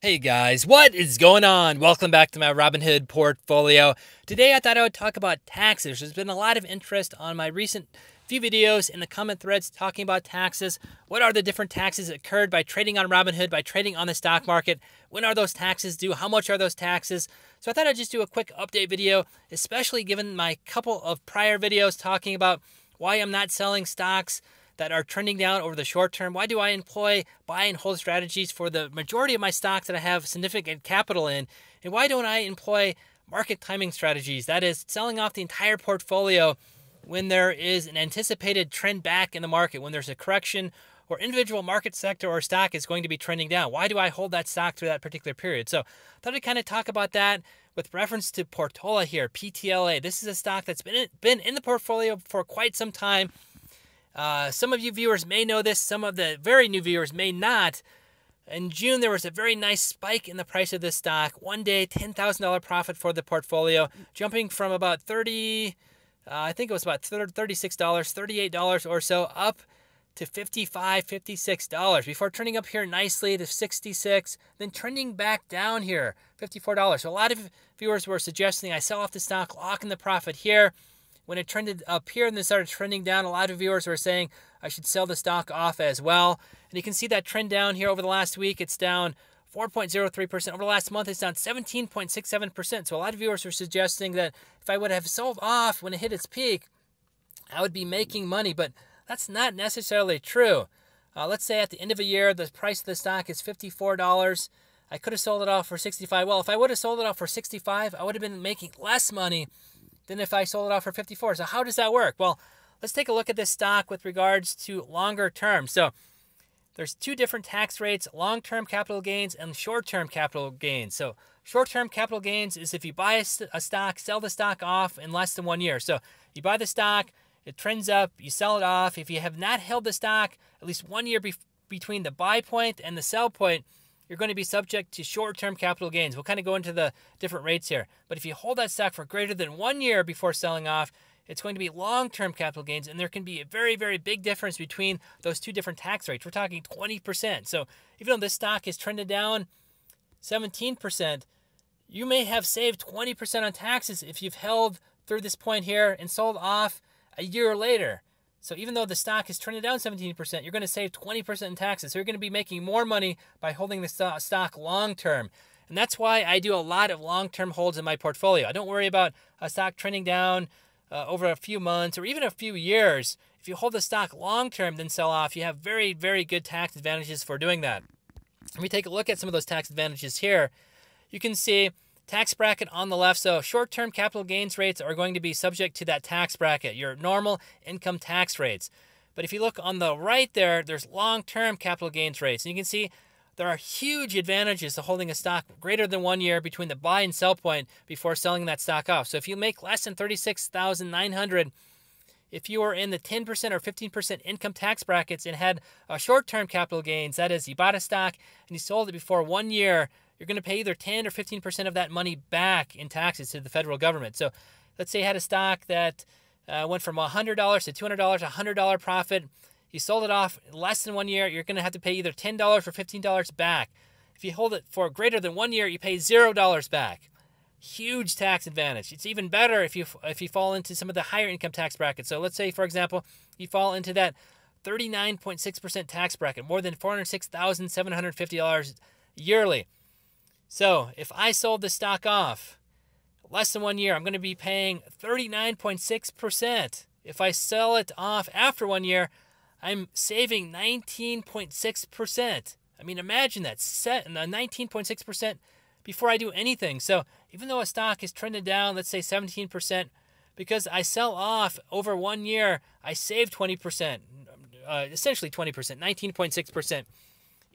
Hey guys, what is going on? Welcome back to my Robinhood portfolio. Today I thought I would talk about taxes. There's been a lot of interest on my recent few videos in the comment threads talking about taxes. What are the different taxes that occurred by trading on Robinhood, by trading on the stock market? When are those taxes due? How much are those taxes? So I thought I'd just do a quick update video, especially given my couple of prior videos talking about why I'm not selling stocks that are trending down over the short term. Why do I employ buy and hold strategies for the majority of my stocks that I have significant capital in? And why don't I employ market timing strategies? That is, selling off the entire portfolio when there is an anticipated trend back in the market, when there's a correction or individual market sector or stock is going to be trending down. Why do I hold that stock through that particular period? So I thought I'd kind of talk about that with reference to Portola here, PTLA. This is a stock that's been in the portfolio for quite some time. Some of you viewers may know this. Some of the very new viewers may not. In June, there was a very nice spike in the price of this stock. One day, $10,000 profit for the portfolio, jumping from about $36, $38 or so, up to $55, $56, before trending up here nicely to $66, then trending back down here, $54. So a lot of viewers were suggesting I sell off the stock, lock in the profit here. When it trended up here and then started trending down, a lot of viewers were saying I should sell the stock off as well. And you can see that trend down here over the last week. It's down 4.03%. Over the last month, it's down 17.67%. So a lot of viewers were suggesting that if I would have sold off when it hit its peak, I would be making money. But that's not necessarily true. Let's say at the end of a year, the price of the stock is $54. I could have sold it off for $65. Well, if I would have sold it off for $65, I would have been making less money than if I sold it off for $54. So how does that work? Well, let's take a look at this stock with regards to longer term. So there's two different tax rates, long-term capital gains and short-term capital gains. So short-term capital gains is if you buy a stock, sell the stock off in less than 1 year. So you buy the stock, it trends up, you sell it off. If you have not held the stock at least 1 year between the buy point and the sell point, you're going to be subject to short-term capital gains. We'll kind of go into the different rates here. But if you hold that stock for greater than 1 year before selling off, it's going to be long-term capital gains, and there can be a very, very big difference between those two different tax rates. We're talking 20%. So even though this stock is trended down 17%, you may have saved 20% on taxes if you've held through this point here and sold off a year later. So even though the stock is trending down 17%, you're going to save 20% in taxes. So you're going to be making more money by holding the stock long-term. And that's why I do a lot of long-term holds in my portfolio. I don't worry about a stock trending down over a few months or even a few years. If you hold the stock long-term, then sell off, you have very, very good tax advantages for doing that. Let me take a look at some of those tax advantages here. You can see tax bracket on the left. So short-term capital gains rates are going to be subject to that tax bracket, your normal income tax rates. But if you look on the right there, there's long-term capital gains rates. And you can see there are huge advantages to holding a stock greater than 1 year between the buy and sell point before selling that stock off. So if you make less than $36,900, if you were in the 10% or 15% income tax brackets and had a short-term capital gains, that is, you bought a stock and you sold it before 1 year, you're going to pay either 10 or 15% of that money back in taxes to the federal government. So let's say you had a stock that went from $100 to $200, $100 profit. You sold it off in less than 1 year, you're going to have to pay either $10 or $15 back. If you hold it for greater than 1 year, you pay $0 back. Huge tax advantage. It's even better if you fall into some of the higher income tax brackets. So let's say, for example, you fall into that 39.6% tax bracket, more than $406,750 yearly. So if I sold the stock off less than 1 year, I'm going to be paying 39.6%. If I sell it off after 1 year, I'm saving 19.6%. I mean, imagine that, set 19.6% before I do anything. So even though a stock is trending down, let's say 17%, because I sell off over 1 year, I save 20%, essentially 20%, 19.6%.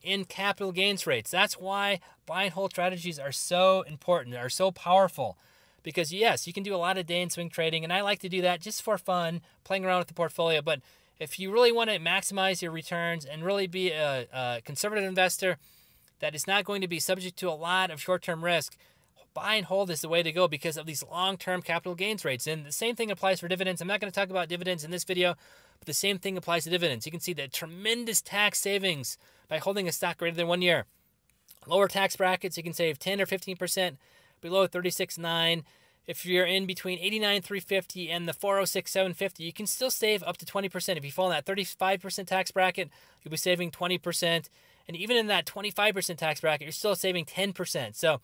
in capital gains rates. That's why buy and hold strategies are so important, are so powerful. Because yes, you can do a lot of day and swing trading, and I like to do that just for fun, playing around with the portfolio. But if you really want to maximize your returns and really be a conservative investor that is not going to be subject to a lot of short-term risk, buy and hold is the way to go because of these long-term capital gains rates. And the same thing applies for dividends. I'm not going to talk about dividends in this video, but the same thing applies to dividends. You can see the tremendous tax savings by holding a stock greater than 1 year. Lower tax brackets, you can save 10 or 15% below 36.9. If you're in between 89,350 and the 406,750, you can still save up to 20%. If you fall in that 35% tax bracket, you'll be saving 20%. And even in that 25% tax bracket, you're still saving 10%. So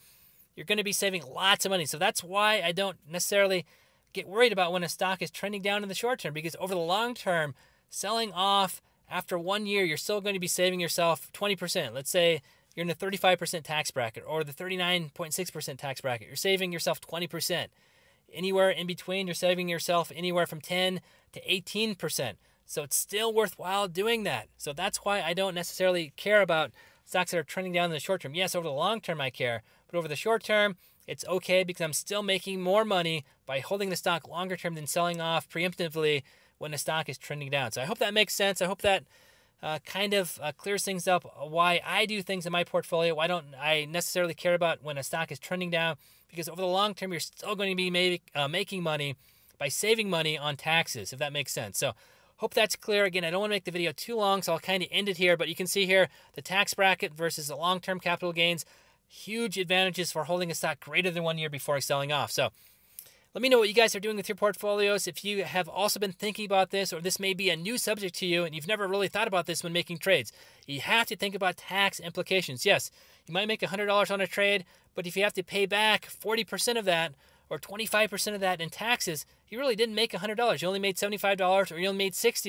you're going to be saving lots of money. So that's why I don't necessarily get worried about when a stock is trending down in the short term, because over the long term, selling off after 1 year, you're still going to be saving yourself 20%. Let's say you're in the 35% tax bracket or the 39.6% tax bracket. You're saving yourself 20%. Anywhere in between, you're saving yourself anywhere from 10 to 18%. So it's still worthwhile doing that. So that's why I don't necessarily care about stocks that are trending down in the short term. Yes, over the long term I care, but over the short term, it's okay because I'm still making more money by holding the stock longer term than selling off preemptively when the stock is trending down. So I hope that makes sense. I hope that kind of clears things up why I do things in my portfolio. Why don't I necessarily care about when a stock is trending down? Because over the long term, you're still going to be making money by saving money on taxes, if that makes sense. So hope that's clear. Again, I don't want to make the video too long, so I'll kind of end it here. But you can see here the tax bracket versus the long-term capital gains. Huge advantages for holding a stock greater than 1 year before selling off. So let me know what you guys are doing with your portfolios. If you have also been thinking about this, or this may be a new subject to you and you've never really thought about this when making trades, you have to think about tax implications. Yes, you might make $100 on a trade, but if you have to pay back 40% of that or 25% of that in taxes, you really didn't make $100. You only made $75 or you only made $60.